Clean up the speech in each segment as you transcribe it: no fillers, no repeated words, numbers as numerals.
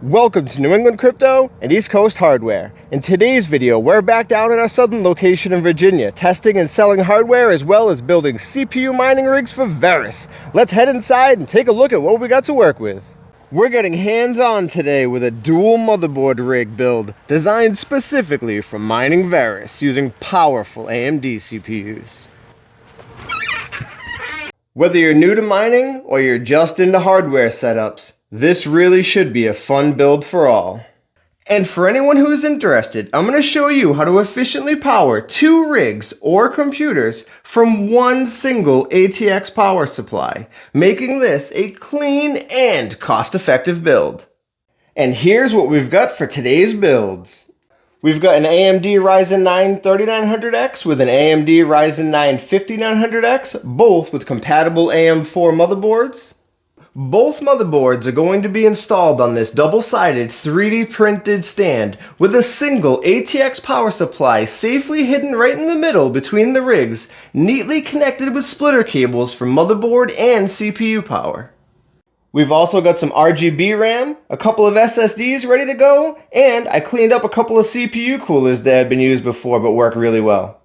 Welcome to New England Crypto and East Coast Hardware. In today's video, we're back down at our southern location in Virginia, testing and selling hardware as well as building CPU mining rigs for Verus. Let's head inside and take a look at what we got to work with. We're getting hands-on today with a dual motherboard rig build designed specifically for mining Verus using powerful AMD CPUs. Whether you're new to mining or you're just into hardware setups, this really should be a fun build for all. And for anyone who is interested, I'm going to show you how to efficiently power 2 rigs or computers from one single ATX power supply, making this a clean and cost-effective build. And here's what we've got for today's builds. We've got an AMD Ryzen 9 3900X with an AMD Ryzen 9 5900X, both with compatible AM4 motherboards. Both motherboards are going to be installed on this double-sided 3D printed stand with a single ATX power supply safely hidden right in the middle between the rigs, neatly connected with splitter cables for motherboard and CPU power. We've also got some RGB RAM, a couple of SSDs ready to go, and I cleaned up a couple of CPU coolers that have been used before but work really well.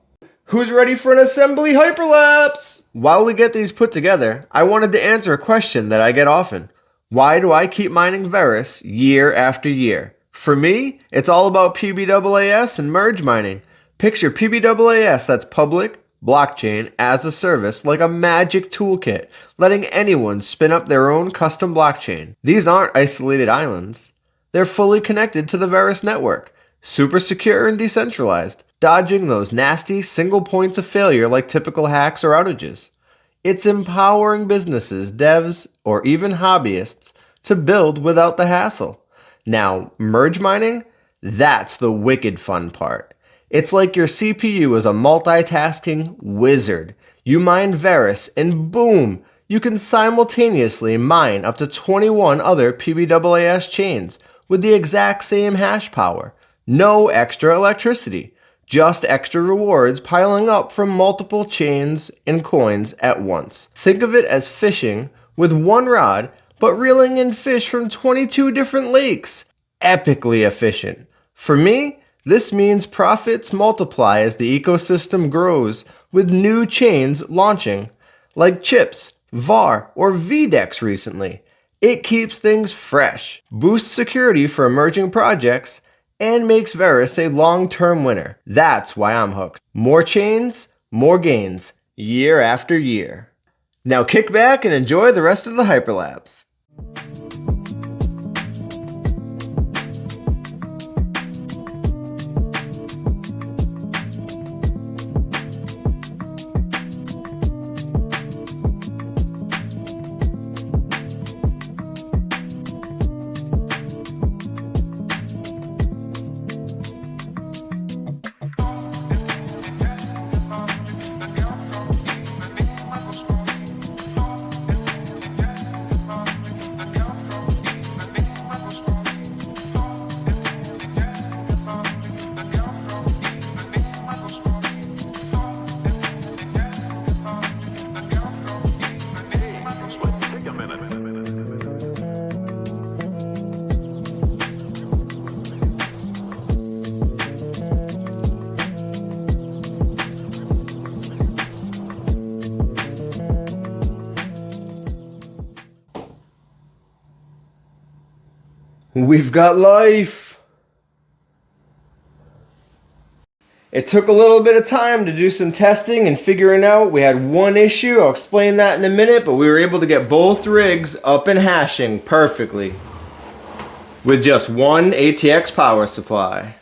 Who's ready for an assembly hyperlapse? While we get these put together, I wanted to answer a question that I get often. Why do I keep mining Verus year after year? For me, it's all about PBAAS and merge mining. Picture PBAAS, that's public blockchain as a service, like a magic toolkit, letting anyone spin up their own custom blockchain. These aren't isolated islands. They're fully connected to the Verus network, super secure and decentralized, dodging those nasty single points of failure like typical hacks or outages. It's empowering businesses, devs, or even hobbyists to build without the hassle. Now, merge mining? That's the wicked fun part. It's like your CPU is a multitasking wizard. You mine Verus and boom, you can simultaneously mine up to 21 other PBAAS chains with the exact same hash power. No extra electricity. Just extra rewards piling up from multiple chains and coins at once. Think of it as fishing with one rod, but reeling in fish from 22 different lakes. Epically efficient. For me, this means profits multiply as the ecosystem grows, with new chains launching, like Chips, VAR, or VDEX recently. It keeps things fresh, boosts security for emerging projects, and makes Verus a long-term winner. That's why I'm hooked. More chains, more gains, year after year. Now kick back and enjoy the rest of the hyperlapse. We've got life! It took a little bit of time to do some testing and figuring out. We had one issue, I'll explain that in a minute, but we were able to get both rigs up and hashing perfectly with just one ATX power supply.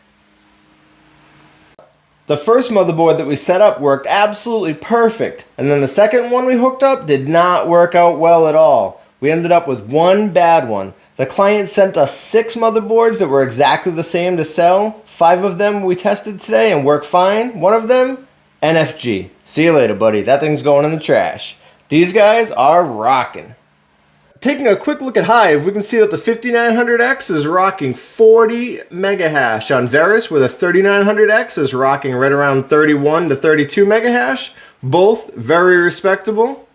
The first motherboard that we set up worked absolutely perfect, and then the second one we hooked up did not work out well at all. We ended up with one bad one. The client sent us 6 motherboards that were exactly the same to sell. 5 of them we tested today and worked fine. One of them, NFG. See you later, buddy. That thing's going in the trash. These guys are rocking. Taking a quick look at Hive, we can see that the 5900X is rocking 40 megahash on Verus, where the 3900X is rocking right around 31 to 32 megahash. Both very respectable.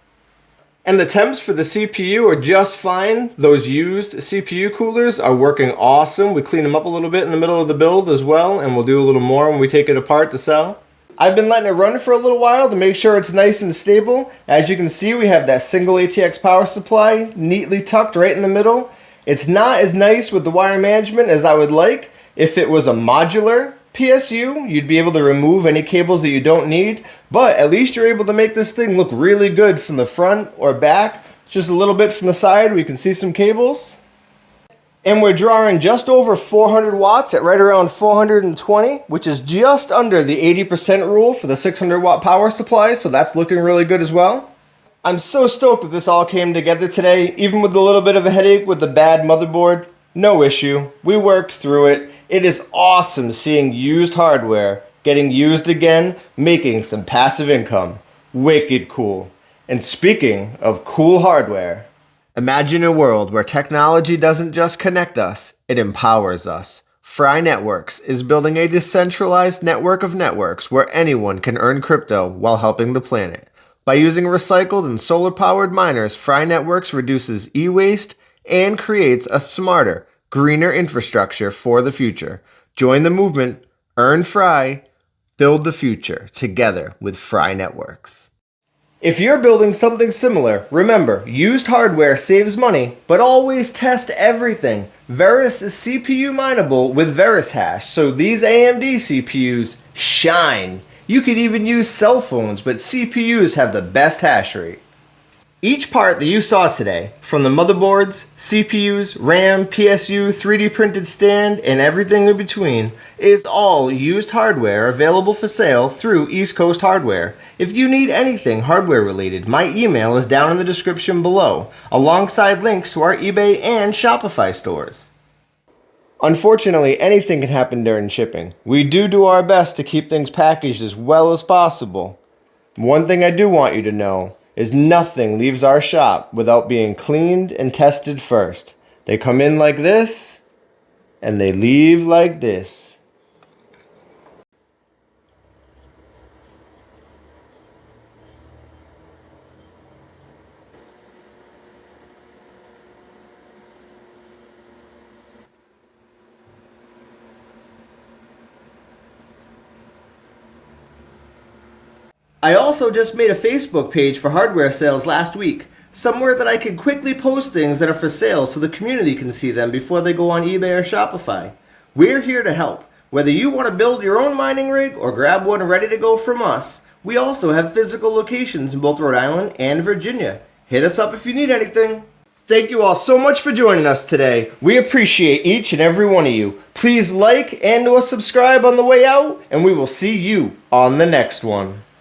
And the temps for the CPU are just fine. Those used CPU coolers are working awesome. We clean them up a little bit in the middle of the build as well, and we'll do a little more when we take it apart to sell. I've been letting it run for a little while to make sure it's nice and stable. As you can see, we have that single ATX power supply neatly tucked right in the middle. It's not as nice with the wire management as I would like. If it was a modular PSU, you'd be able to remove any cables that you don't need, but at least you're able to make this thing look really good from the front or back. Just a little bit from the side, we can see some cables. And we're drawing just over 400 watts at right around 420, which is just under the 80% rule for the 600 watt power supply, so that's looking really good as well. I'm so stoked that this all came together today, even with a little bit of a headache with the bad motherboard. No issue, we worked through it. It is awesome seeing used hardware getting used again, making some passive income. Wicked cool. And speaking of cool hardware, imagine a world where technology doesn't just connect us, it empowers us. Fry Networks is building a decentralized network of networks where anyone can earn crypto while helping the planet. By using recycled and solar-powered miners, Fry Networks reduces e-waste and creates a smarter, greener infrastructure for the future. Join the movement, earn Fry, build the future together with Fry Networks. If you're building something similar, remember, used hardware saves money, but always test everything. Verus is CPU mineable with Verus hash, so these AMD CPUs shine. You could even use cell phones, but CPUs have the best hash rate. Each part that you saw today, from the motherboards, CPUs, RAM, PSU, 3D printed stand, and everything in between, is all used hardware available for sale through East Coast Hardware. If you need anything hardware related, my email is down in the description below, alongside links to our eBay and Shopify stores. Unfortunately, anything can happen during shipping. We do our best to keep things packaged as well as possible. One thing I do want you to know is nothing leaves our shop without being cleaned and tested first. They come in like this, and they leave like this. I also just made a Facebook page for hardware sales last week, somewhere that I can quickly post things that are for sale so the community can see them before they go on eBay or Shopify. We're here to help. Whether you want to build your own mining rig or grab one ready to go from us, we also have physical locations in both Rhode Island and Virginia. Hit us up if you need anything. Thank you all so much for joining us today. We appreciate each and every one of you. Please like and or subscribe on the way out, and we will see you on the next one.